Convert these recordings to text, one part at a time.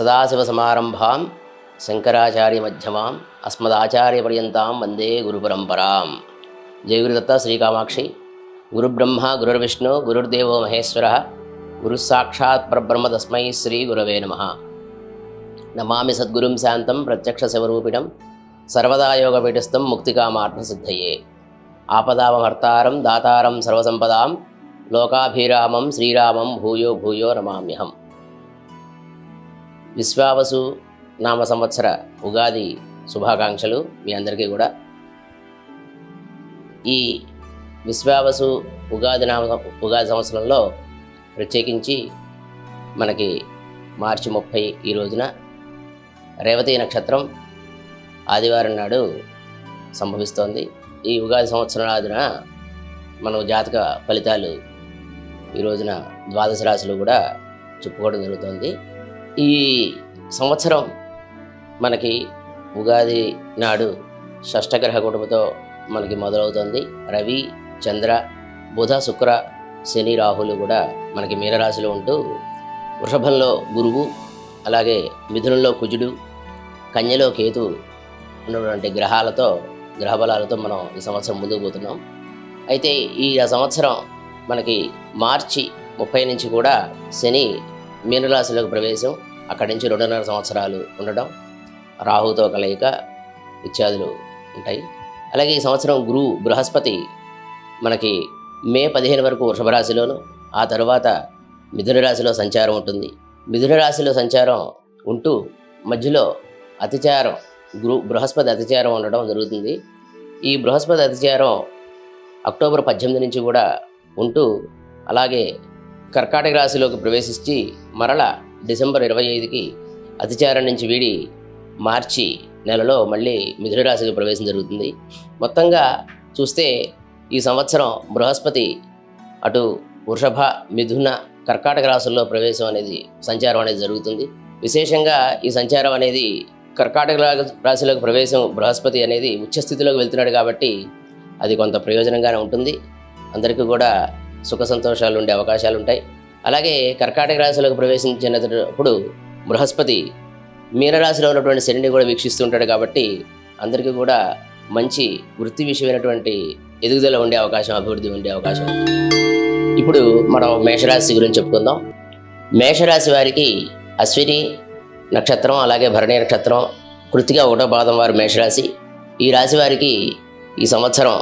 సదాశివసమారంభాం శంకరాచార్యమధ్యమాం అస్మదాచార్యపర్యంతాం వందే గురుపరంపరాం. జయ గురుదత్త శ్రీ కామాక్షి. గురుబ్రహ్మ గురుర్విష్ణు గురుర్దేవో మహేశ్వర గురుసాక్షాత్ పరబ్రహ్మ తస్మై శ్రీ గురవే నమః. నమామి సద్గురుం శాంతం ప్రత్యక్ష శివరూపిణం సర్వదా యోగపీఠస్థం ముక్తికామార్థసిద్ధయే. ఆపదామహర్తారం దాతారం సర్వసంపదాం లోకాభిరామం శ్రీరామం భూయో భూయో నమామ్యహం. విశ్వావసు నామ సంవత్సర ఉగాది శుభాకాంక్షలు మీ అందరికీ కూడా. ఈ విశ్వావసు ఉగాది సంవత్సరంలో ప్రత్యేకించి మనకి మార్చి 30 ఈ రోజున రేవతి నక్షత్రం ఆదివారం నాడు సంభవిస్తోంది. ఈ ఉగాది సంవత్సరం నాడున మనం జాతక ఫలితాలు ఈ రోజున ద్వాదశ రాశులు కూడా చెప్పుకోవడం జరుగుతుంది. ఈ సంవత్సరం మనకి ఉగాది నాడు షష్టగ్రహ కుటుంబంతో మనకి మొదలవుతుంది. రవి, చంద్ర, బుధ, శుక్ర, శని, రాహులు కూడా మనకి మీనరాశిలో ఉంటూ, వృషభంలో గురువు, అలాగే మిథునంలో కుజుడు, కన్యలో కేతు ఉన్నటువంటి గ్రహబలాలతో మనం ఈ సంవత్సరం ముందుకు పోతున్నాం. అయితే ఈ సంవత్సరం మనకి మార్చి 30 నుంచి కూడా శని మీనరాశిలోకి ప్రవేశం, అక్కడి నుంచి 2.5 సంవత్సరాలు ఉండడం, రాహుతో కలయిక ఇత్యాదులు ఉంటాయి. అలాగే ఈ సంవత్సరం బృహస్పతి మనకి మే 15 వరకు వృషభ రాశిలోను, ఆ తర్వాత మిథున రాశిలో సంచారం ఉంటుంది. మిథున రాశిలో సంచారం ఉంటూ మధ్యలో అతిచారం బృహస్పతి అతిచారం ఉండడం జరుగుతుంది. ఈ బృహస్పతి అతిచారం అక్టోబర్ 18 నుంచి కూడా ఉంటూ, అలాగే కర్కాటక రాశిలోకి ప్రవేశించి మరల డిసెంబర్ 25కి అతిచారం నుంచి వీడి మార్చి నెలలో మళ్ళీ మిథున రాశికి ప్రవేశం జరుగుతుంది. మొత్తంగా చూస్తే ఈ సంవత్సరం బృహస్పతి అటు వృషభ, మిథున, కర్కాటక రాశుల్లో ప్రవేశం అనేది సంచారం అనేది జరుగుతుంది. విశేషంగా ఈ సంచారం అనేది కర్కాటక రాశిలోకి ప్రవేశం బృహస్పతి అనేది ఉచ్చస్థితిలోకి వెళ్తున్నాడు కాబట్టి అది కొంత ప్రయోజనంగానే ఉంటుంది. అందరికీ కూడా సుఖ సంతోషాలు ఉండే అవకాశాలు ఉంటాయి. అలాగే కర్కాటక రాశిలోకి ప్రవేశించినప్పుడు బృహస్పతి మీనరాశిలో ఉన్నటువంటి శనిని కూడా వీక్షిస్తుంటాడు కాబట్టి అందరికీ కూడా మంచి వృత్తి విషయమైనటువంటి ఎదుగుదల ఉండే అవకాశం, అభివృద్ధి ఉండే అవకాశం. ఇప్పుడు మనం మేషరాశి గురించి చెప్పుకుందాం. మేషరాశి వారికి అశ్విని నక్షత్రం, అలాగే భరణి నక్షత్రం, కృత్తిక 1వ పాదం వారు మేషరాశి. ఈ రాశి వారికి ఈ సంవత్సరం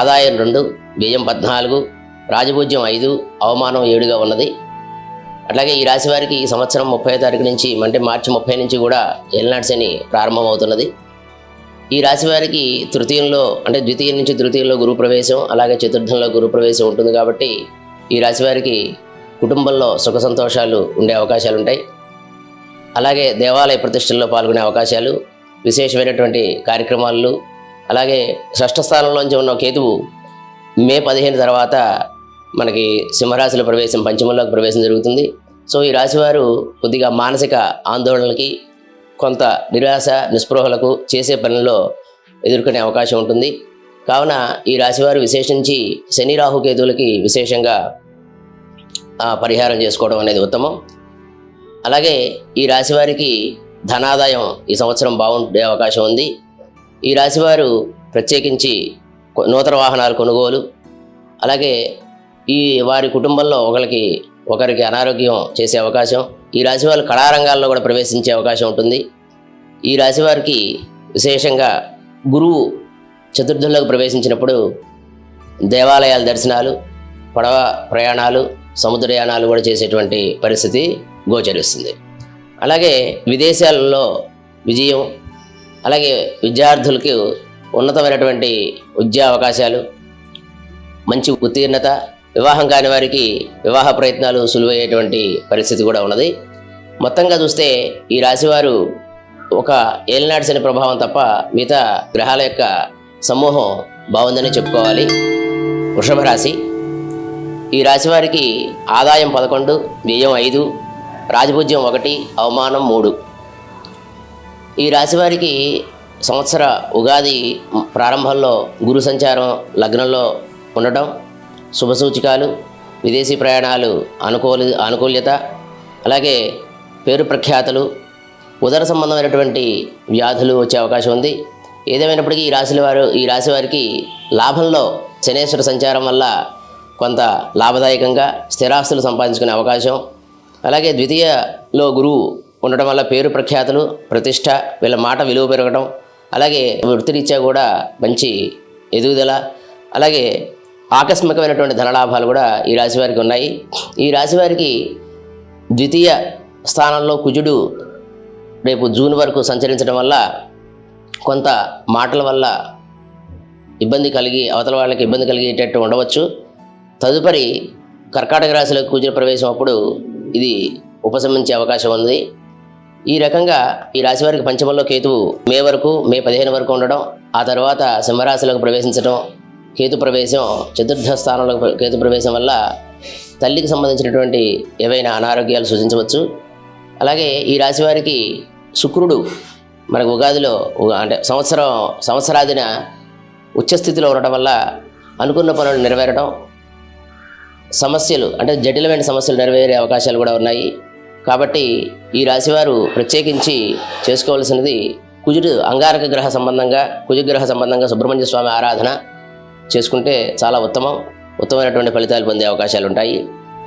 ఆదాయం 2, వ్యయం 14, రాజపూజ్యం 5, అవమానం 7గా ఉన్నది. అట్లాగే ఈ రాశి వారికి ఈ సంవత్సరం 30వ తారీఖు నుంచి, అంటే మార్చి 30 నుంచి కూడా ఏలినాటి శని ప్రారంభమవుతున్నది. ఈ రాశి వారికి తృతీయంలో, అంటే ద్వితీయం నుంచి తృతీయంలో గురు ప్రవేశం, అలాగే చతుర్థంలో గురు ప్రవేశం ఉంటుంది కాబట్టి ఈ రాశి వారికి కుటుంబంలో సుఖ సంతోషాలు ఉండే అవకాశాలు ఉంటాయి. అలాగే దేవాలయ ప్రతిష్టల్లో పాల్గొనే అవకాశాలు, విశేషమైనటువంటి కార్యక్రమాలు, అలాగే షష్ఠ స్థానంలోంచి ఉన్న కేతువు మే 15 తర్వాత మనకి సింహరాశిలో ప్రవేశం, పంచమంలోకి ప్రవేశం జరుగుతుంది. సో ఈ రాశివారు కొద్దిగా మానసిక ఆందోళనలకి, కొంత నిరాశ నిస్పృహలకు చేసే పనుల్లో ఎదుర్కొనే అవకాశం ఉంటుంది. కావున ఈ రాశివారు విశేషించి శని, రాహు, కేతువులకి విశేషంగా పరిహారం చేసుకోవడం అనేది ఉత్తమం. అలాగే ఈ రాశివారికి ధనాదాయం ఈ సంవత్సరం బాగుండే అవకాశం ఉంది. ఈ రాశివారు ప్రత్యేకించి నూతన వాహనాలు కొనుగోలు, అలాగే ఈ వారి కుటుంబంలో ఒకరికి అనారోగ్యం చేసే అవకాశం, ఈ రాశి వాళ్ళు కళారంగాల్లో కూడా ప్రవేశించే అవకాశం ఉంటుంది. ఈ రాశి వారికి విశేషంగా గురువు చతుర్థంలోకి ప్రవేశించినప్పుడు దేవాలయాల దర్శనాలు, పడవ ప్రయాణాలు, సముద్రయానాలు కూడా చేసేటువంటి పరిస్థితి గోచరిస్తుంది. అలాగే విదేశాలలో విజయం, అలాగే విద్యార్థులకు ఉన్నతమైనటువంటి విద్యా అవకాశాలు, మంచి ఉత్తీర్ణత, వివాహం కాని వారికి వివాహ ప్రయత్నాలు సులువయ్యేటువంటి పరిస్థితి కూడా ఉన్నది. మొత్తంగా చూస్తే ఈ రాశివారు ఒక ఏలినాటి శని ప్రభావం తప్ప మిగతా గ్రహాల యొక్క సమూహం బాగుందని చెప్పుకోవాలి. వృషభ రాశి. ఈ రాశివారికి ఆదాయం 11, వ్యయం 5, రాజపూజ్యం 1, అవమానం 3. ఈ రాశివారికి సంవత్సర ఉగాది ప్రారంభంలో గురు సంచారం లగ్నంలో ఉండటం, శుభసూచికాలు, విదేశీ ప్రయాణాలు అనుకూల్యత, అలాగే పేరు ప్రఖ్యాతలు, ఉదర సంబంధమైనటువంటి వ్యాధులు వచ్చే అవకాశం ఉంది. ఏదేమైనప్పటికీ ఈ రాశి వారికి లాభంలో శనేశ్వర సంచారం వల్ల కొంత లాభదాయకంగా స్థిరాస్తులు సంపాదించుకునే అవకాశం, అలాగే ద్వితీయలో గురువు ఉండటం వల్ల పేరు ప్రఖ్యాతులు, ప్రతిష్ట, వీళ్ళ మాట విలువ పెరగడం, అలాగే వృత్తిరీత్యా కూడా మంచి ఎదుగుదల, అలాగే ఆకస్మికమైనటువంటి ధనలాభాలు కూడా ఈ రాశి వారికి ఉన్నాయి. ఈ రాశి వారికి ద్వితీయ స్థానంలో కుజుడు రేపు జూన్ వరకు సంచరించడం వల్ల కొంత మాటల వల్ల ఇబ్బంది కలిగి అవతల వాళ్ళకి ఇబ్బంది కలిగేటట్టు ఉండవచ్చు. తదుపరి కర్కాటక రాశిలోకి కుజుడు ప్రవేశం అప్పుడు ఇది ఉపశమించే అవకాశం ఉంది. ఈ రకంగా ఈ రాశి వారికి పంచమంలో కేతువు మే 15 వరకు ఉండడం, ఆ తర్వాత సింహరాశిలోకి ప్రవేశించడం, కేతు ప్రవేశం చతుర్థ స్థానంలో కేతు ప్రవేశం వల్ల తల్లికి సంబంధించినటువంటి ఏవైనా అనారోగ్యాలు సూచించవచ్చు. అలాగే ఈ రాశి వారికి శుక్రుడు మనకు ఉగాదిలో అంటే సంవత్సరాదిన ఉచ్చస్థితిలో ఉండటం వల్ల అనుకున్న పనులు నెరవేరడం, సమస్యలు అంటే జటిలమైన సమస్యలు నెరవేరే అవకాశాలు కూడా ఉన్నాయి. కాబట్టి ఈ రాశివారు ప్రత్యేకించి చేసుకోవాల్సినది అంగారక గ్రహ సంబంధంగా కుజగ్రహ సంబంధంగా సుబ్రహ్మణ్య స్వామి ఆరాధన చేసుకుంటే చాలా ఉత్తమమైనటువంటి ఫలితాలు పొందే అవకాశాలు ఉంటాయి.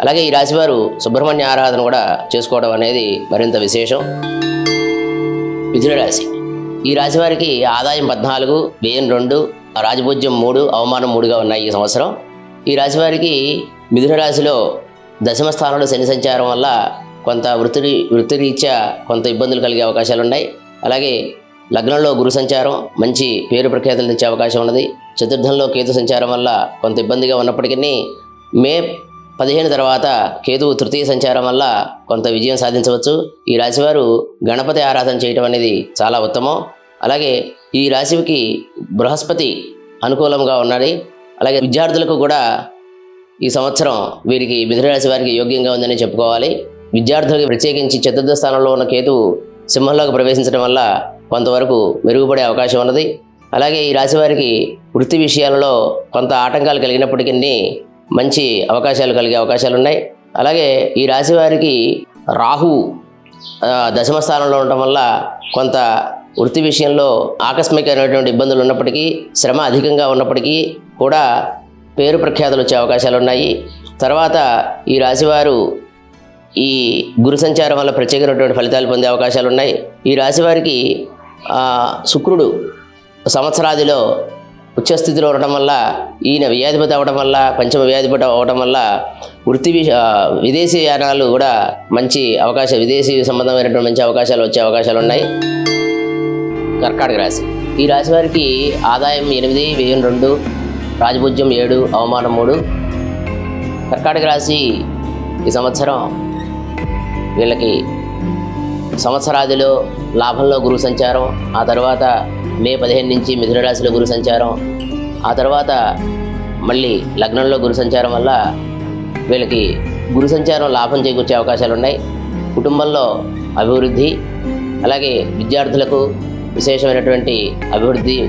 అలాగే ఈ రాశివారు సుబ్రహ్మణ్య ఆరాధన కూడా చేసుకోవడం అనేది మరింత విశేషం. మిథున రాశి ఈ రాశి వారికి ఆదాయం 14, వ్యయం 2, రాజభోజ్యం 3, అవమానం 3గా ఉన్నాయి ఈ సంవత్సరం. ఈ రాశి వారికి మిథున రాశిలో దశమ స్థానంలో శని సంచారం వల్ల కొంత వృత్తిరీత్యా కొంత ఇబ్బందులు కలిగే అవకాశాలు ఉన్నాయి. అలాగే లగ్నంలో గురు సంచారం మంచి పేరు ప్రఖ్యాతులు తెచ్చే అవకాశం ఉన్నది. చతుర్థంలో కేతు సంచారం వల్ల కొంత ఇబ్బందిగా ఉన్నప్పటికీ మే 15 తర్వాత కేతువు తృతీయ సంచారం వల్ల కొంత విజయం సాధించవచ్చు. ఈ రాశివారు గణపతి ఆరాధన చేయటం అనేది చాలా ఉత్తమం. అలాగే ఈ రాశికి బృహస్పతి అనుకూలంగా ఉన్నది. అలాగే విద్యార్థులకు కూడా ఈ సంవత్సరం వీరికి మిథున రాశి వారికి యోగ్యంగా ఉందని చెప్పుకోవాలి. విద్యార్థులకు ప్రత్యేకించి చతుర్థ స్థానంలో ఉన్న కేతువు సింహంలోకి ప్రవేశించడం వల్ల కొంతవరకు మెరుగుపడే అవకాశం ఉన్నది. అలాగే ఈ రాశి వారికి వృత్తి విషయాలలో కొంత ఆటంకాలు కలిగినప్పటికీ మంచి అవకాశాలు కలిగే అవకాశాలు ఉన్నాయి. అలాగే ఈ రాశి వారికి రాహువు దశమ స్థానంలో ఉండటం వల్ల కొంత వృత్తి విషయంలో ఆకస్మికమైనటువంటి ఇబ్బందులు ఉన్నప్పటికీ, శ్రమ అధికంగా ఉన్నప్పటికీ కూడా పేరు ప్రఖ్యాతులు వచ్చే అవకాశాలు ఉన్నాయి. తర్వాత ఈ రాశివారు ఈ గురు సంచారం వల్ల ప్రత్యేకమైనటువంటి ఫలితాలు పొందే అవకాశాలు ఉన్నాయి. ఈ రాశివారికి శుక్రుడు సంవత్సరాదిలో ఉచ్చస్థితిలో ఉండటం వల్ల, ఈయన వ్యాధిపతి అవ్వడం వల్ల, పంచమ వ్యాధిపతి అవ్వడం వల్ల విదేశీ యానాలు కూడా మంచి అవకాశం, విదేశీ సంబంధమైనటువంటి మంచి అవకాశాలు వచ్చే అవకాశాలు ఉన్నాయి. కర్కాటక రాశి ఈ రాశి వారికి ఆదాయం 8, వ్యయం 2, రాజభోజ్యం 7, అవమానం 3. కర్కాటక రాశి ఈ సంవత్సరం వీళ్ళకి సంవత్సరాదిలో లాభంలో గురు సంచారం, ఆ తర్వాత మే 15 నుంచి మిథున రాశిలో గురు సంచారం, ఆ తర్వాత మళ్ళీ లగ్నంలో గురు సంచారం వల్ల వీళ్ళకి గురు సంచారం లాభం చేకూర్చే అవకాశాలు ఉన్నాయి. కుటుంబంలో అభివృద్ధి, అలాగే విద్యార్థులకు విశేషమైనటువంటి అభివృద్ధి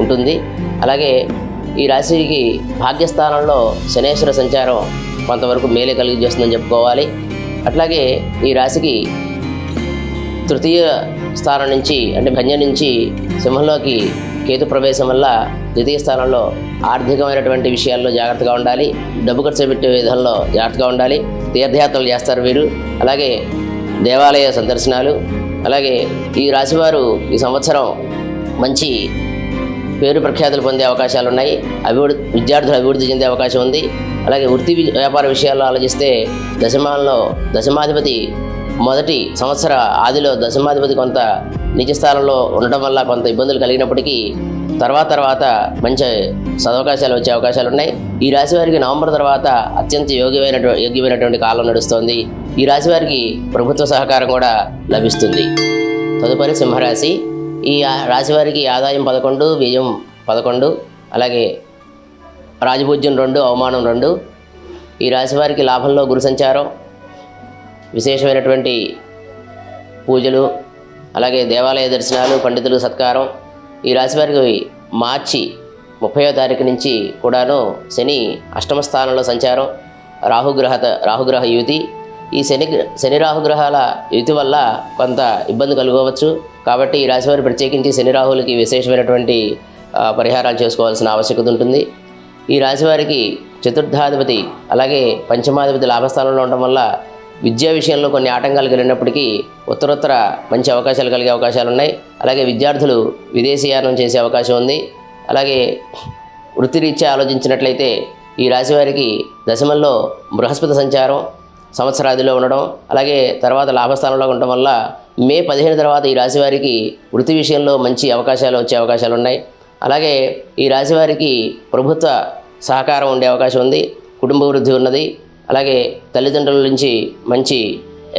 ఉంటుంది. అలాగే ఈ రాశికి భాగ్యస్థానంలో శనేశ్వర సంచారం కొంతవరకు మేలే కలిగి చేస్తుందని చెప్పుకోవాలి. అట్లాగే ఈ రాశికి తృతీయ స్థానం నుంచి అంటే కన్య నుంచి సింహంలోకి కేతు ప్రవేశం వల్ల ద్వితీయ స్థానంలో ఆర్థికమైనటువంటి విషయాల్లో జాగ్రత్తగా ఉండాలి. డబ్బు ఖర్చు పెట్టే విధానంలో జాగ్రత్తగా ఉండాలి. తీర్థయాత్రలు చేస్తారు వీరు. అలాగే దేవాలయ సందర్శనాలు. అలాగే ఈ రాశివారు ఈ సంవత్సరం మంచి పేరు ప్రఖ్యాతులు పొందే అవకాశాలు ఉన్నాయి. విద్యార్థులు అభివృద్ధి చెందే అవకాశం ఉంది. అలాగే వృత్తి వ్యాపార విషయాల్లో ఆలోచిస్తే దశమాధిపతి మొదటి సంవత్సర ఆదిలో దశమాధిపతి కొంత నిజ స్థానంలో ఉండటం వల్ల కొంత ఇబ్బందులు కలిగినప్పటికీ తర్వాత మంచి సదవకాశాలు వచ్చే అవకాశాలు ఉన్నాయి. ఈ రాశి వారికి నవంబర్ తర్వాత అత్యంత యోగ్యమైనటువంటి కాలం నడుస్తోంది. ఈ రాశి వారికి ప్రభుత్వ సహకారం కూడా లభిస్తుంది. తదుపరి సింహరాశి ఈ రాశి వారికి ఆదాయం 11, వ్యయం 11, అలాగే రాజభోజ్యం 2, అవమానం 2. ఈ రాశి వారికి లాభంలో గురు సంచారం, విశేషమైనటువంటి పూజలు, అలాగే దేవాలయ దర్శనాలు, పండితులు సత్కారం. ఈ రాశి వారికి మార్చి 30వ తారీఖు నుంచి కూడాను శని అష్టమ స్థానంలో సంచారం, రాహుగ్రహ యుతి, ఈ శని రాహు గ్రహాల యుతి వల్ల కొంత ఇబ్బంది కలుగవచ్చు. కాబట్టి ఈ రాశివారు ప్రత్యేకించి శని రాహులకి విశేషమైనటువంటి పరిహారాలు చేసుకోవాల్సిన ఆవశ్యకత ఉంటుంది. ఈ రాశివారికి చతుర్థాధిపతి అలాగే పంచమాధిపతి లాభస్థానంలో ఉండటం వల్ల విద్యా విషయంలో కొన్ని ఆటంకాలు కలిగినప్పటికీ ఉత్తరోత్తర మంచి అవకాశాలు కలిగే అవకాశాలు ఉన్నాయి. అలాగే విద్యార్థులు విదేశీయానం చేసే అవకాశం ఉంది. అలాగే వృత్తిరీత్యా ఆలోచించినట్లయితే ఈ రాశివారికి దశమంలో బృహస్పతి సంచారం సంవత్సరాదిలో ఉండడం, అలాగే తర్వాత లాభస్థానంలో ఉండటం వల్ల మే 15 తర్వాత ఈ రాశివారికి వృత్తి విషయంలో మంచి అవకాశాలు వచ్చే అవకాశాలు ఉన్నాయి. అలాగే ఈ రాశివారికి ప్రభుత్వ సహకారం ఉండే అవకాశం ఉంది. కుటుంబ వృద్ధి ఉన్నది. అలాగే తల్లిదండ్రుల నుంచి మంచి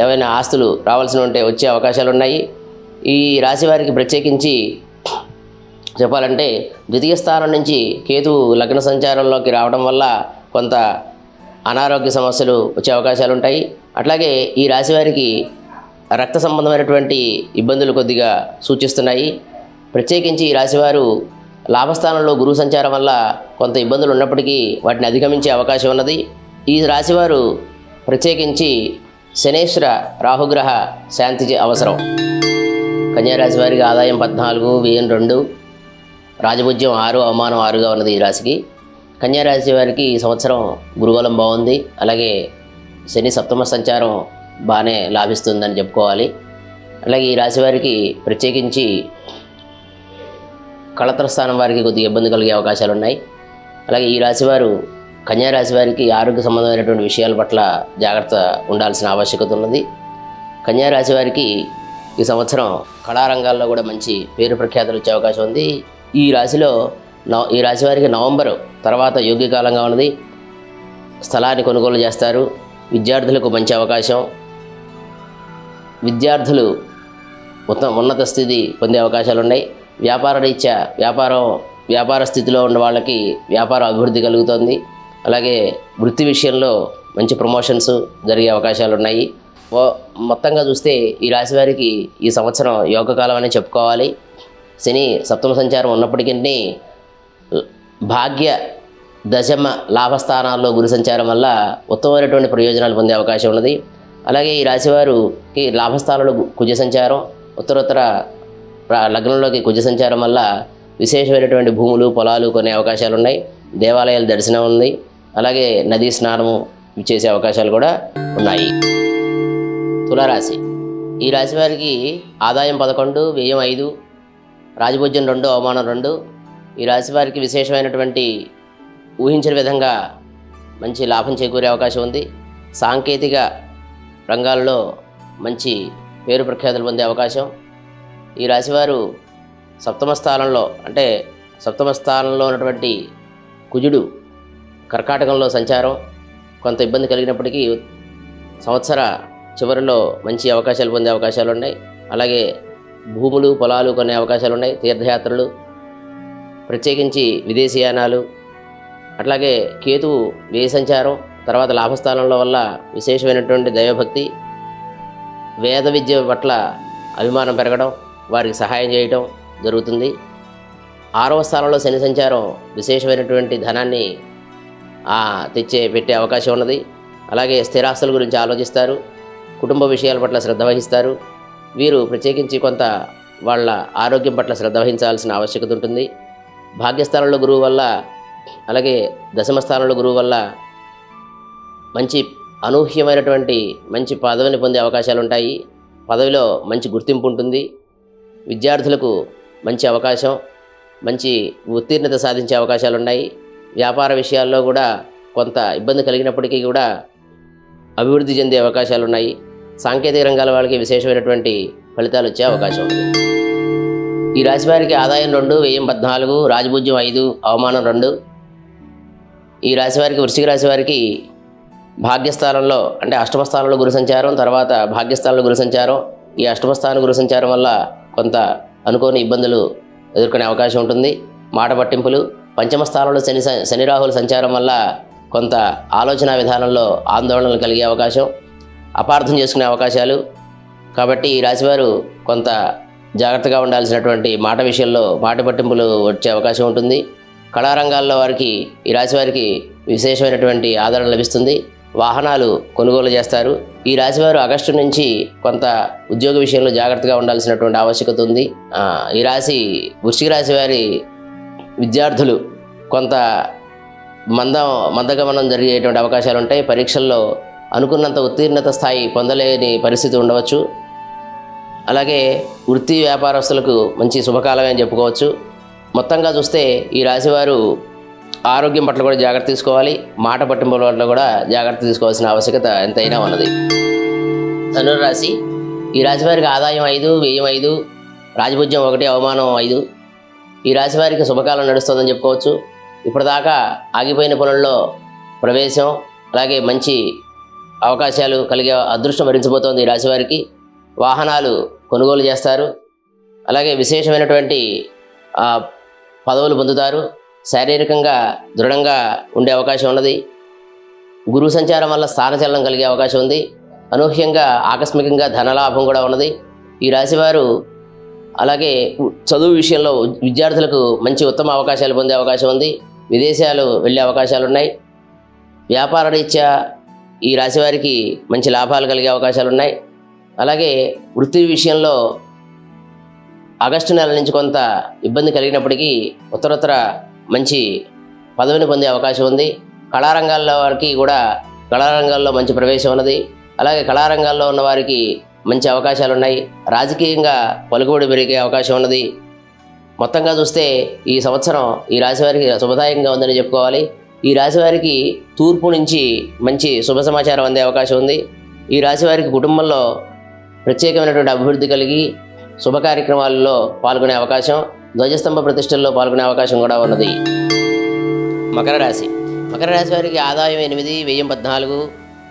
ఏవైనా ఆస్తులు రావాల్సి ఉంటే వచ్చే అవకాశాలు ఉన్నాయి. ఈ రాశివారికి ప్రత్యేకించి చెప్పాలంటే ద్వితీయ స్థానం నుంచి కేతువు లగ్న సంచారంలోకి రావడం వల్ల కొంత అనారోగ్య సమస్యలు వచ్చే అవకాశాలు ఉంటాయి. అట్లాగే ఈ రాశివారికి రక్త సంబంధమైనటువంటి ఇబ్బందులు కొద్దిగా సూచిస్తున్నాయి. ప్రత్యేకించి ఈ రాశివారు లాభస్థానంలో గురువు సంచారం వల్ల కొంత ఇబ్బందులు ఉన్నప్పటికీ వాటిని అధిగమించే అవకాశం ఉన్నది. ఈ రాశివారు ప్రత్యేకించి శనేశ్వర రాహుగ్రహ శాంతి అవసరం. కన్యారాశి వారికి ఆదాయం 14, వ్యయం 2, రాజభుజ్యం 6, అవమానం 6గా ఉన్నది ఈ రాశికి. కన్యారాశి వారికి ఈ సంవత్సరం గురుబలం బాగుంది. అలాగే శని సప్తమ సంచారం బాగానే లాభిస్తుందని చెప్పుకోవాలి. అలాగే ఈ రాశి వారికి ప్రత్యేకించి కళత్ర స్థానం వారికి కొద్దిగా ఇబ్బంది కలిగే అవకాశాలు ఉన్నాయి. అలాగే ఈ రాశివారు కన్యారాశి వారికి ఆరోగ్య సంబంధమైనటువంటి విషయాల పట్ల జాగ్రత్త ఉండాల్సిన ఆవశ్యకత ఉన్నది. కన్యారాశి వారికి ఈ సంవత్సరం కళారంగాల్లో కూడా మంచి పేరు ప్రఖ్యాతులు వచ్చే అవకాశం ఉంది. ఈ రాశి వారికి నవంబరు తర్వాత యోగ్యకాలంగా ఉన్నది. స్థలాన్ని కొనుగోలు చేస్తారు. విద్యార్థులకు మంచి అవకాశం. విద్యార్థులు ఉన్నత స్థితి పొందే అవకాశాలు ఉన్నాయి. వ్యాపార రీత్యా వ్యాపార స్థితిలో ఉన్న వాళ్ళకి వ్యాపార అభివృద్ధి కలుగుతుంది. అలాగే వృత్తి విషయంలో మంచి ప్రమోషన్స్ జరిగే అవకాశాలు ఉన్నాయి. మొత్తంగా చూస్తే ఈ రాశి వారికి ఈ సంవత్సరం యోగకాలం అని చెప్పుకోవాలి. శని సప్తమ సంచారం ఉన్నప్పటికీ భాగ్య దశమ లాభస్థానాల్లో గురు సంచారం వల్ల ఉత్తమమైనటువంటి ప్రయోజనాలు పొందే అవకాశం ఉన్నది. అలాగే ఈ రాశివారికి లాభస్థానంలో కుజ సంచారం, ఉత్తరోత్తర లగ్నంలోకి కుజ సంచారం వల్ల విశేషమైనటువంటి భూములు పొలాలు కొనే అవకాశాలు ఉన్నాయి. దేవాలయాల దర్శనం ఉంది. అలాగే నదీ స్నానము చేసే అవకాశాలు కూడా ఉన్నాయి. తులారాశి ఈ రాశి వారికి ఆదాయం 11, వ్యయం 5, రాజభోజ్యం 2, అవమానం 2. ఈ రాశి వారికి విశేషమైనటువంటి ఊహించిన విధంగా మంచి లాభం చేకూరే అవకాశం ఉంది. సాంకేతిక రంగాల్లో మంచి పేరు ప్రఖ్యాతులు పొందే అవకాశం. ఈ రాశివారు సప్తమ స్థానంలో ఉన్నటువంటి కుజుడు కర్కాటకంలో సంచారం కొంత ఇబ్బంది కలిగినప్పటికీ సంవత్సర చివరిలో మంచి అవకాశాలు పొందే అవకాశాలు ఉన్నాయి. అలాగే భూములు పొలాలు కొనే అవకాశాలు ఉన్నాయి. తీర్థయాత్రలు, ప్రత్యేకించి విదేశీయానాలు, అట్లాగే కేతువు వ్యయ సంచారం తర్వాత లాభస్థానంలో వల్ల విశేషమైనటువంటి దైవభక్తి, వేద విద్య పట్ల అభిమానం పెరగడం, వారికి సహాయం చేయటం జరుగుతుంది. 6వ స్థానంలో శని సంచారం విశేషమైనటువంటి ధనాన్ని పెట్టే అవకాశం ఉన్నది. అలాగే స్థిరాస్తుల గురించి ఆలోచిస్తారు. కుటుంబ విషయాల పట్ల శ్రద్ధ వహిస్తారు. వీరు ప్రత్యేకించి కొంత వాళ్ళ ఆరోగ్యం పట్ల శ్రద్ధ వహించాల్సిన ఆవశ్యకత ఉంటుంది. భాగ్యస్థానంలో గురువు వల్ల అలాగే దశమ స్థానంలో గురువు వల్ల మంచి అనూహ్యమైనటువంటి మంచి పదవిని పొందే అవకాశాలు ఉంటాయి. పదవిలో మంచి గుర్తింపు ఉంటుంది. విద్యార్థులకు మంచి అవకాశం, మంచి ఉత్తీర్ణత సాధించే అవకాశాలు ఉన్నాయి. వ్యాపార విషయాల్లో కూడా కొంత ఇబ్బంది కలిగినప్పటికీ కూడా అభివృద్ధి చెందే అవకాశాలు ఉన్నాయి. సాంకేతిక రంగాల వాళ్ళకి విశేషమైనటువంటి ఫలితాలు వచ్చే అవకాశం ఉంది. ఈ రాశి వారికి ఆదాయం 2, వ్యయం 14, రాజభుజ్యం 5, అవమానం 2. ఈ రాశి వారికి వృశ్చిక రాశి వారికి భాగ్యస్థానంలో అష్టమ స్థానంలో గురు సంచారం, తర్వాత భాగ్యస్థానంలో గురు సంచారం. ఈ అష్టమ స్థానం గురు సంచారం వల్ల కొంత అనుకోని ఇబ్బందులు ఎదుర్కొనే అవకాశం ఉంటుంది. మాట పట్టింపులు. పంచమ స్థానంలో శని రాహుల సంచారం వల్ల కొంత ఆలోచన విధానంలో ఆందోళనలు కలిగే అవకాశం, అపార్థం చేసుకునే అవకాశాలు. కాబట్టి ఈ రాశివారు కొంత జాగ్రత్తగా ఉండాల్సినటువంటి మాట విషయంలో మాట పట్టింపులు వచ్చే అవకాశం ఉంటుంది. కళారంగాల్లో ఈ రాశివారికి విశేషమైనటువంటి ఆదరణ లభిస్తుంది. వాహనాలు కొనుగోలు చేస్తారు. ఈ రాశివారు ఆగస్టు నుంచి కొంత ఉద్యోగ విషయంలో జాగ్రత్తగా ఉండాల్సినటువంటి ఆవశ్యకత ఉంది. ఈ రాశి వృశ్చిక రాశి వారి విద్యార్థులు కొంత మందగమనం జరిగేటువంటి అవకాశాలు ఉంటాయి. పరీక్షల్లో అనుకున్నంత ఉత్తీర్ణత స్థాయి పొందలేని పరిస్థితి ఉండవచ్చు. అలాగే వృత్తి వ్యాపారస్తులకు మంచి శుభకాలమే అని చెప్పుకోవచ్చు. మొత్తంగా చూస్తే ఈ రాశివారు ఆరోగ్యం పట్ల కూడా జాగ్రత్త తీసుకోవాలి. మాట పట్టింపుల పట్ల కూడా జాగ్రత్త తీసుకోవాల్సిన ఆవశ్యకత ఎంతైనా ఉన్నది. ధనుర్రాశి ఈ రాశివారికి ఆదాయం 5, వ్యయం 5, రాజపూజ్యం 1, అవమానం 5. ఈ రాశివారికి శుభకాలం నడుస్తుందని చెప్పుకోవచ్చు. ఇప్పటిదాకా ఆగిపోయిన పనుల్లో ప్రవేశం, అలాగే మంచి అవకాశాలు కలిగే అదృష్టం భరించబోతోంది. ఈ రాశివారికి వాహనాలు కొనుగోలు చేస్తారు. అలాగే విశేషమైనటువంటి పదవులు పొందుతారు. శారీరకంగా దృఢంగా ఉండే అవకాశం ఉన్నది. గురు సంచారం వల్ల స్థానచలనం కలిగే అవకాశం ఉంది. అనూహ్యంగా ఆకస్మికంగా ధనలాభం కూడా ఉన్నది. ఈ రాశివారు అలాగే చదువు విషయంలో విద్యార్థులకు మంచి ఉత్తమ అవకాశాలు పొందే అవకాశం ఉంది. విదేశాలు వెళ్ళే అవకాశాలు ఉన్నాయి. వ్యాపార రీత్యా ఈ రాశివారికి మంచి లాభాలు కలిగే అవకాశాలు ఉన్నాయి. అలాగే వృత్తి విషయంలో ఆగస్టు నెల నుంచి కొంత ఇబ్బంది కలిగినప్పటికీ ఉత్తరోత్తర మంచి పదవిని పొందే అవకాశం ఉంది. కళారంగాల్లో వారికి కూడా కళారంగాల్లో మంచి ప్రవేశం ఉన్నది. అలాగే కళారంగాల్లో ఉన్న వారికి మంచి అవకాశాలు ఉన్నాయి. రాజకీయంగా పలుకుబడి పెరిగే అవకాశం ఉన్నది. మొత్తంగా చూస్తే ఈ సంవత్సరం ఈ రాశివారికి శుభదాయకంగా ఉందని చెప్పుకోవాలి. ఈ రాశివారికి తూర్పు నుంచి మంచి శుభ సమాచారం అందే అవకాశం ఉంది. ఈ రాశివారికి కుటుంబంలో ప్రత్యేకమైనటువంటి అభివృద్ధి కలిగి శుభ కార్యక్రమాల్లో పాల్గొనే అవకాశం, ధ్వజస్తంభ ప్రతిష్టల్లో పాల్గొనే అవకాశం కూడా ఉన్నది. మకర రాశి వారికి ఆదాయం 8, వ్యయం 14,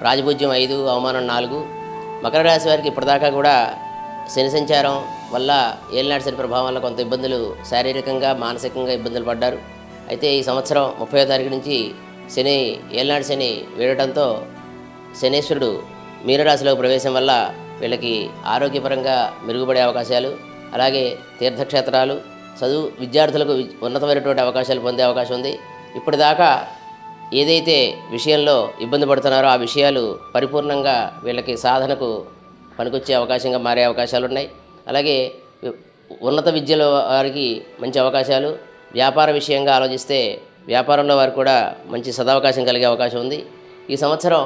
రాజపూజ్యం 5, అవమానం 4. మకర రాశి వారికి ఇప్పటిదాకా కూడా శని సంచారం వల్ల ఏలినాటి శని ప్రభావం వల్ల కొంత ఇబ్బందులు, శారీరకంగా మానసికంగా ఇబ్బందులు పడ్డారు. అయితే ఈ సంవత్సరం 30వ తారీఖు నుంచి శని ఏలినాటి శని వీడటంతో శనేశ్వరుడు మీనరాశిలోకి ప్రవేశం వల్ల వీళ్ళకి ఆరోగ్యపరంగా మెరుగుపడే అవకాశాలు, అలాగే తీర్థక్షేత్రాలు, చదువు విద్యార్థులకు ఉన్నతమైనటువంటి అవకాశాలు పొందే అవకాశం ఉంది. ఇప్పటిదాకా ఏదైతే విషయంలో ఇబ్బంది పడుతున్నారో ఆ విషయాలు పరిపూర్ణంగా వీళ్ళకి సాధనకు పనికొచ్చే అవకాశంగా మారే అవకాశాలు ఉన్నాయి. అలాగే ఉన్నత విద్యలో వారికి మంచి అవకాశాలు, వ్యాపార విషయంగా ఆలోచిస్తే వ్యాపారంలో వారికి కూడా మంచి సదవకాశం కలిగే అవకాశం ఉంది. ఈ సంవత్సరం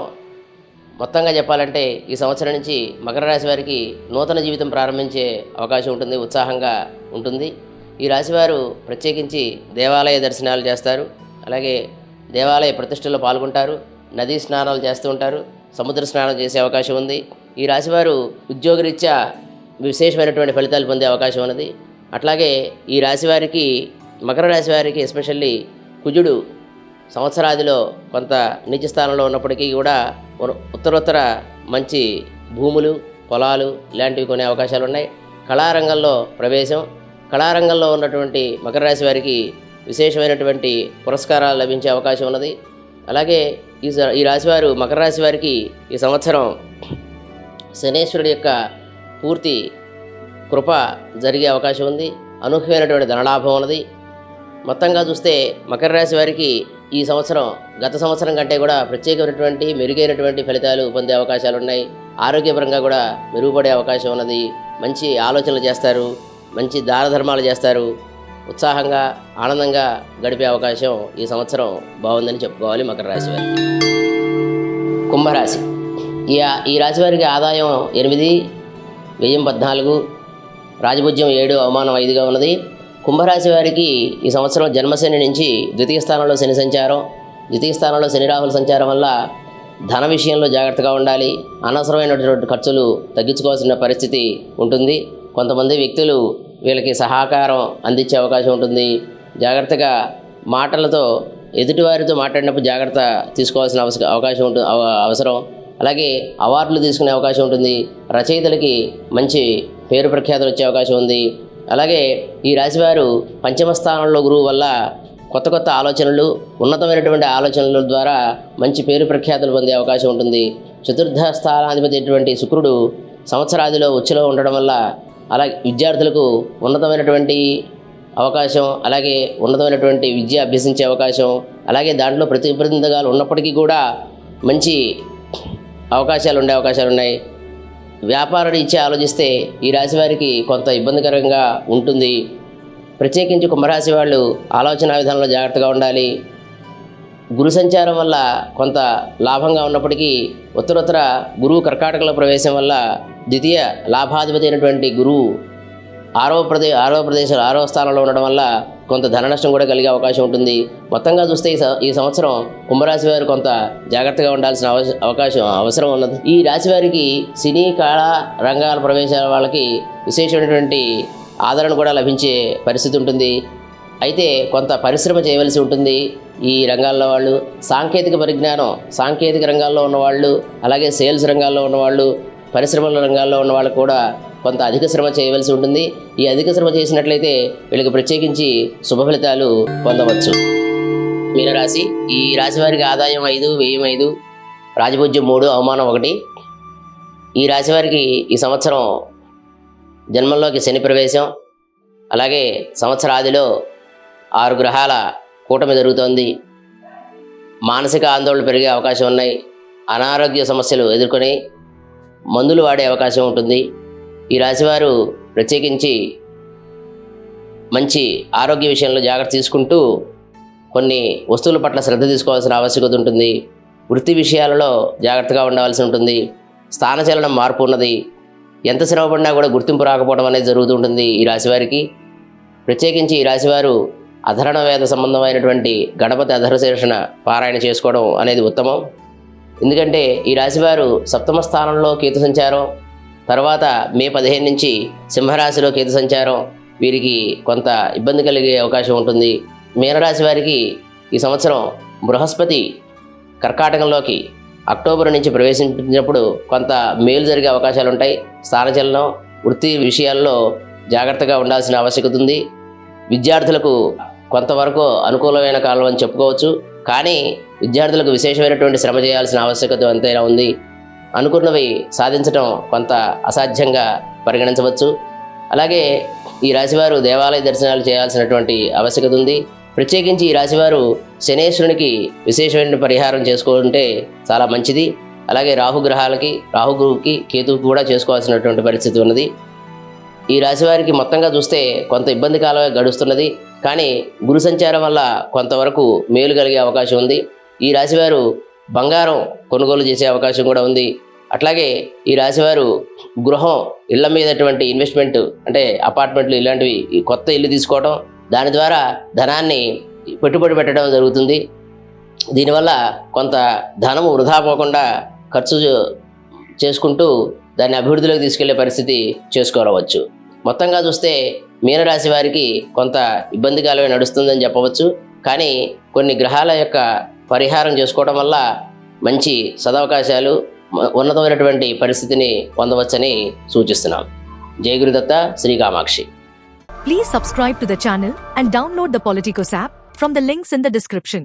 మొత్తంగా చెప్పాలంటే ఈ సంవత్సరం నుంచి మకర రాశి వారికి నూతన జీవితం ప్రారంభించే అవకాశం ఉంటుంది, ఉత్సాహంగా ఉంటుంది. ఈ రాశివారు ప్రత్యేకించి దేవాలయ దర్శనాలు చేస్తారు. అలాగే దేవాలయ ప్రతిష్టలో పాల్గొంటారు. నదీ స్నానాలు చేస్తూ ఉంటారు. సముద్ర స్నానం చేసే అవకాశం ఉంది. ఈ రాశివారు ఉద్యోగరీత్యా విశేషమైనటువంటి ఫలితాలు పొందే అవకాశం ఉన్నది. అట్లాగే ఈ రాశివారికి మకర రాశి వారికి ఎస్పెషల్లీ కుజుడు సంవత్సరాదిలో కొంత నీచ స్థానంలో ఉన్నప్పటికీ కూడా ఉత్తరోత్తర మంచి భూములు, పొలాలు ఇలాంటివి కొనే అవకాశాలు ఉన్నాయి. కళారంగంలో ప్రవేశం, కళారంగంలో ఉన్నటువంటి మకర రాశి వారికి విశేషమైనటువంటి పురస్కారాలు లభించే అవకాశం ఉన్నది. అలాగే ఈ రాశివారు మకర రాశి వారికి ఈ సంవత్సరం శనేశ్వరుడి యొక్క పూర్తి కృప జరిగే అవకాశం ఉంది. అనూహ్యమైనటువంటి ధనలాభం ఉన్నది. మొత్తంగా చూస్తే మకర రాశి వారికి ఈ సంవత్సరం గత సంవత్సరం కంటే కూడా ప్రత్యేకమైనటువంటి మెరుగైనటువంటి ఫలితాలు పొందే అవకాశాలు ఉన్నాయి. ఆరోగ్యపరంగా కూడా మెరుగుపడే అవకాశం ఉన్నది. మంచి ఆలోచనలు చేస్తారు, మంచి దాన ధర్మాలు చేస్తారు. ఉత్సాహంగా ఆనందంగా గడిపే అవకాశం ఈ సంవత్సరం బాగుందని చెప్పుకోవాలి మకర రాశి వారికి. కుంభరాశి ఈ రాశి వారికి ఆదాయం 8, వ్యయం 14, రాజపూజ్యం 7, అవమానం 5గా ఉన్నది. కుంభరాశి వారికి ఈ సంవత్సరం జన్మశని నుంచి ద్వితీయ స్థానంలో శని సంచారం, ద్వితీయ స్థానంలో శని రాహుల సంచారం వల్ల ధన విషయంలో జాగ్రత్తగా ఉండాలి. అనవసరమైనటువంటి ఖర్చులు తగ్గించుకోవాల్సిన పరిస్థితి ఉంటుంది. కొంతమంది వ్యక్తులు వీళ్ళకి సహకారం అందించే అవకాశం ఉంటుంది. జాగ్రత్తగా మాటలతో ఎదుటివారితో మాట్లాడినప్పుడు జాగ్రత్త తీసుకోవాల్సిన అవసరం. అలాగే అవార్డులు తీసుకునే అవకాశం ఉంటుంది. రచయితలకి మంచి పేరు ప్రఖ్యాతులు వచ్చే అవకాశం ఉంది. అలాగే ఈ రాశివారు పంచమ స్థానంలో గురువు వల్ల కొత్త కొత్త ఆలోచనలు, ఉన్నతమైనటువంటి ఆలోచనల ద్వారా మంచి పేరు ప్రఖ్యాతులు పొందే అవకాశం ఉంటుంది. చతుర్థ స్థానాధిపతి అయినటువంటి శుక్రుడు సంవత్సరాదిలో ఉచ్చులో ఉండడం వల్ల అలాగే విద్యార్థులకు ఉన్నతమైనటువంటి అవకాశం, అలాగే ఉన్నతమైనటువంటి విద్య అభ్యసించే అవకాశం, అలాగే దాంట్లో ప్రతిబంధకాలు ఉన్నప్పటికీ కూడా మంచి అవకాశాలు ఉన్నాయి. వ్యాపార రీత్యా ఆలోచిస్తే ఈ రాశి వారికి కొంత ఇబ్బందికరంగా ఉంటుంది. ప్రత్యేకించి కుంభరాశి వాళ్ళు ఆలోచన విధానంలో జాగ్రత్తగా ఉండాలి. గురు సంచారం వల్ల కొంత లాభంగా ఉన్నప్పటికీ ఉత్తరోత్తర గురువు కర్కాటకంలో ప్రవేశం వల్ల ద్వితీయ లాభాధిపతి అయినటువంటి గురువు ఆరవ స్థానంలో ఉండడం వల్ల కొంత ధన నష్టం కూడా కలిగే అవకాశం ఉంటుంది. మొత్తంగా చూస్తే ఈ సంవత్సరం కుంభరాశి వారు కొంత జాగ్రత్తగా ఉండాల్సిన అవసరం ఉన్నది. ఈ రాశి వారికి సినీ కళా రంగాల ప్రవేశాల వాళ్ళకి విశేషమైనటువంటి ఆదరణ కూడా లభించే పరిస్థితి ఉంటుంది. అయితే కొంత పరిశ్రమ చేయవలసి ఉంటుంది. ఈ రంగాల్లో వాళ్ళు సాంకేతిక రంగాల్లో ఉన్నవాళ్ళు, అలాగే సేల్స్ రంగాల్లో ఉన్నవాళ్ళు, పరిశ్రమల రంగాల్లో ఉన్న వాళ్ళు కూడా కొంత అధిక శ్రమ చేయవలసి ఉంటుంది. ఈ అధిక శ్రమ చేసినట్లయితే వీళ్ళకి ప్రత్యేకించి శుభ ఫలితాలు పొందవచ్చు. మీనరాశి, ఈ రాశి వారికి ఆదాయం 5, వ్యయం 5, రాజపూజ్యం 3, అవమానం 1. ఈ రాశి వారికి ఈ సంవత్సరం జన్మంలోకి శని ప్రవేశం, అలాగే సంవత్సరాదిలో 6 గ్రహాల కూటమి జరుగుతోంది. మానసిక ఆందోళనలు పెరిగే అవకాశం ఉన్నాయి. అనారోగ్య సమస్యలు ఎదుర్కొని మందులు వాడే అవకాశం ఉంటుంది. ఈ రాశివారు ప్రత్యేకించి మంచి ఆరోగ్య విషయంలో జాగ్రత్త తీసుకుంటూ కొన్ని వస్తువుల పట్ల శ్రద్ధ తీసుకోవాల్సిన ఆవశ్యకత ఉంటుంది. వృత్తి విషయాలలో జాగ్రత్తగా ఉండవలసి ఉంటుంది. స్థానచలనం మార్పు ఉన్నది. ఎంత శ్రమపడినా కూడా గుర్తింపు రాకపోవడం అనేది జరుగుతుంటుంది ఈ రాశివారికి. ప్రత్యేకించి ఈ రాశివారు అధరణ వేద సంబంధమైనటువంటి గణపతి అధరశీర్షణ పారాయణ చేసుకోవడం అనేది ఉత్తమం. ఎందుకంటే ఈ రాశివారు సప్తమ స్థానంలో కేతు సంచారం, తర్వాత మే 15 నుంచి సింహరాశిలో కేతు సంచారం వీరికి కొంత ఇబ్బంది కలిగే అవకాశం ఉంటుంది. మీనరాశి వారికి ఈ సంవత్సరం బృహస్పతి కర్కాటకంలోకి అక్టోబర్ నుంచి ప్రవేశించినప్పుడు కొంత మేలు జరిగే అవకాశాలు ఉంటాయి. స్థానచలనం, వృత్తి విషయాల్లో జాగ్రత్తగా ఉండాల్సిన ఆవశ్యకత ఉంది. విద్యార్థులకు కొంతవరకు అనుకూలమైన కాలం అని చెప్పుకోవచ్చు. కానీ విద్యార్థులకు విశేషమైనటువంటి శ్రమ చేయాల్సిన ఆవశ్యకత ఎంతైనా ఉంది. అనుకున్నవి సాధించడం కొంత అసాధ్యంగా పరిగణించవచ్చు. అలాగే ఈ రాశివారు దేవాలయ దర్శనాలు చేయాల్సినటువంటి ఆవశ్యకత ఉంది. ప్రత్యేకించి ఈ రాశివారు శనేశ్వరునికి విశేషమైన పరిహారం చేసుకుంటే చాలా మంచిది. అలాగే రాహుగురువుకి కేతువుకి కూడా చేసుకోవాల్సినటువంటి పరిస్థితి ఉన్నది. ఈ రాశివారికి మొత్తంగా చూస్తే కొంత ఇబ్బంది కాలమే గడుస్తున్నది. కానీ గురు సంచారం వల్ల కొంతవరకు మేలు కలిగే అవకాశం ఉంది. ఈ రాశివారు బంగారం కొనుగోలు చేసే అవకాశం కూడా ఉంది. అట్లాగే ఈ రాశివారు ఇళ్ల మీదటువంటి ఇన్వెస్ట్మెంట్ అంటే అపార్ట్మెంట్లు ఇలాంటివి కొత్త ఇల్లు తీసుకోవడం, దాని ద్వారా ధనాన్ని పెట్టుబడి పెట్టడం జరుగుతుంది. దీనివల్ల కొంత ధనము వృధా పోకుండా ఖర్చు చేసుకుంటూ దాన్ని అభివృద్ధిలోకి తీసుకెళ్లే పరిస్థితి చేసుకోవచ్చు. మొత్తంగా చూస్తే మీనరాశి వారికి కొంత ఇబ్బందికాలమే నడుస్తుందని చెప్పవచ్చు. కానీ కొన్ని గ్రహాల యొక్క పరిహారం చేసుకోవడం వల్ల మంచి సదవకాశాలు, ఉన్నతమైనటువంటి పరిస్థితిని పొందవచ్చని సూచిస్తున్నాం. జై Gurudatta, Shri Kamakshi. Please subscribe to the channel and download the Politicos app from the links in the description.